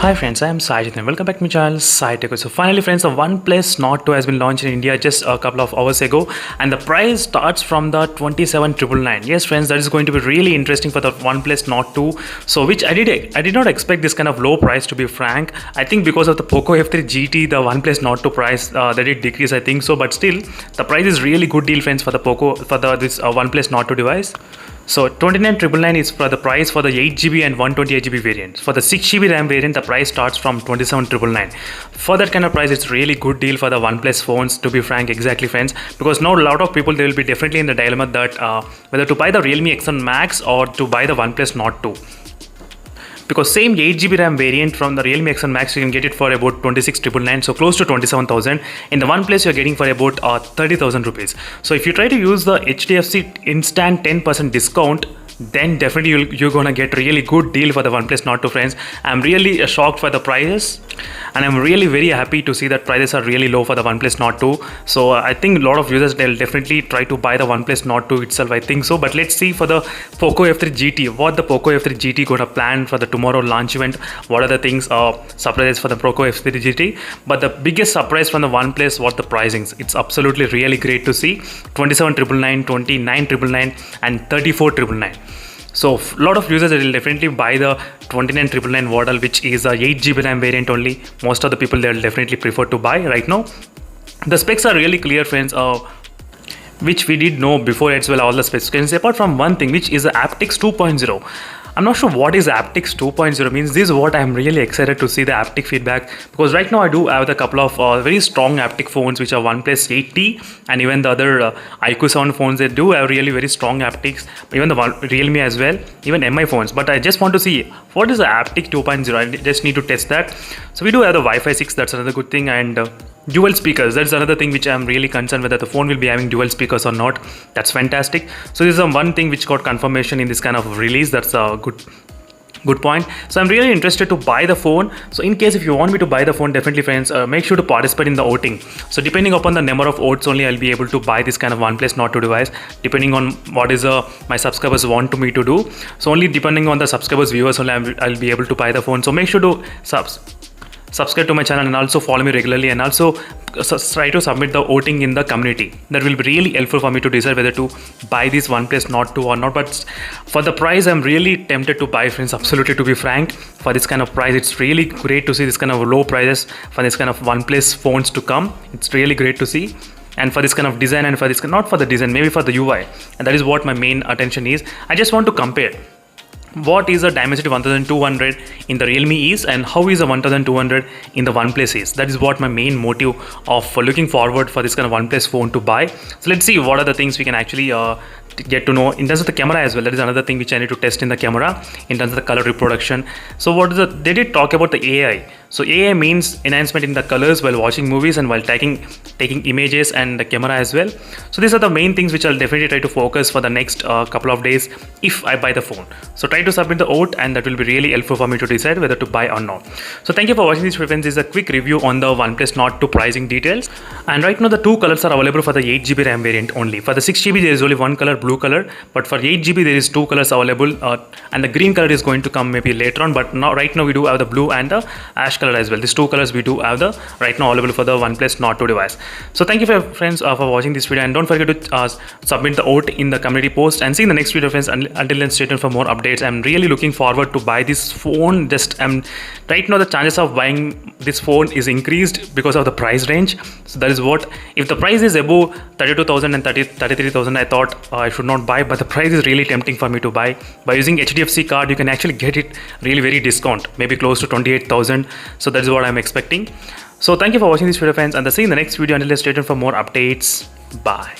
Hi friends, I am Sajid and welcome back to my channel SciTech. So finally friends, the Oneplus Nord 2 has been launched in India just a couple of hours ago and the price starts from the 27,999. Yes friends, that is going to be really interesting for the Oneplus Nord 2. So which I did not expect this kind of low price, to be frank. I think because of the POCO X8 GT, the Oneplus Nord 2 price that it decreased, I think so, but still the price is really good deal friends for the this Oneplus Nord 2 device. So 29,999 is for the price for the 8GB and 128GB variant. For the 6GB RAM variant, the price starts from 27,999. For that kind of price, it's really good deal for the OnePlus phones, to be frank, exactly friends. Because now a lot of people, they will be definitely in the dilemma that whether to buy the Realme X1 Max or to buy the OnePlus Nord 2. Because same 8GB RAM variant from the Realme X1 Max, you can get it for about 26,999, so close to 27,000. In the OnePlus, you're getting for about 30,000 rupees. So if you try to use the HDFC instant 10% discount, then definitely you're gonna get really good deal for the OnePlus Nord 2 friends. I'm really shocked for the prices and I'm really very happy to see that prices are really low for the OnePlus Nord 2. So I think a lot of users, they'll definitely try to buy the OnePlus Nord 2 itself, I think so. But let's see for the POCO X8 GT, what the POCO X8 GT gonna plan for the tomorrow launch event. What are the things surprises for the POCO X8 GT? But the biggest surprise from the OnePlus, what the pricings. It's absolutely really great to see 27,999, 29,999 and 34,999. So a lot of users will definitely buy the 29,999 model, which is a 8GB RAM variant only. Most of the people, they'll definitely prefer to buy right now. The specs are really clear friends, which we did know before as well, all the specifications, apart from one thing, which is the aptics 2.0. I'm not sure what is aptics 2.0 means. This is what I'm really excited to see, the haptic feedback, because right now I do have a couple of very strong haptic phones, which are OnePlus 8T and even the other iQOO sound phones. They do have really very strong haptics, even the Realme as well, even MI phones. But I just want to see what is the haptic 2.0. I just need to test that. So we do have the Wi-Fi 6, that's another good thing, and dual speakers, that's another thing which I'm really concerned whether the phone will be having dual speakers or not. That's fantastic. So this is one thing which got confirmation in this kind of release. That's a good point. So I'm really interested to buy the phone. So in case if you want me to buy the phone, definitely friends, make sure to participate in the voting. So depending upon the number of votes only, I'll be able to buy this kind of OnePlus Nord 2 device, depending on what is my subscribers want me to do. So only depending on the subscribers, viewers only, I'll be able to buy the phone. So make sure to subscribe to my channel and also follow me regularly, and also try to submit the voting in the community. That will be really helpful for me to decide whether to buy this OnePlus Nord 2 or not. But for the price, I'm really tempted to buy friends, absolutely, to be frank. For this kind of price, it's really great to see this kind of low prices for this kind of OnePlus phones to come. It's really great to see. And for this kind of design, and for this, not for the design, maybe for the UI, and that is what my main attention is. I just want to compare what is a Dimensity 1200 in the Realme is and how is a 1200 in the OnePlus is. That is what my main motive of looking forward for this kind of OnePlus phone to buy. So let's see what are the things we can actually get to know in terms of the camera as well. That is another thing which I need to test in the camera in terms of the color reproduction. So what is they did talk about the AI. So AI means enhancement in the colors while watching movies and while taking images and the camera as well. So these are the main things which I'll definitely try to focus for the next couple of days if I buy the phone. So try to submit the vote and that will be really helpful for me to decide whether to buy or not. So thank you for watching this friends. This is a quick review on the OnePlus Nord 2 pricing details. And right now the two colors are available for the 8GB RAM variant only. For the 6GB there is only one color, blue color, but for 8GB there is two colors available, and the green color is going to come maybe later on. But now right now we do have the blue and the ash color as well. These two colors we do have the right now available for the OnePlus Nord 2 device. So thank you for friends for watching this video, and don't forget to submit the vote in the community post, and see in the next video friends. Until then, stay tuned for more updates. I'm really looking forward to buy this phone. Just right now the chances of buying this phone is increased because of the price range. So that is what, if the price is above 32,000 and 33,000, I thought I should not buy, but the price is really tempting for me to buy. By using HDFC card, you can actually get it really very discount, maybe close to 28,000. So that is what I'm expecting. So thank you for watching this video friends, and I'll see you in the next video. Until then, stay tuned for more updates. Bye.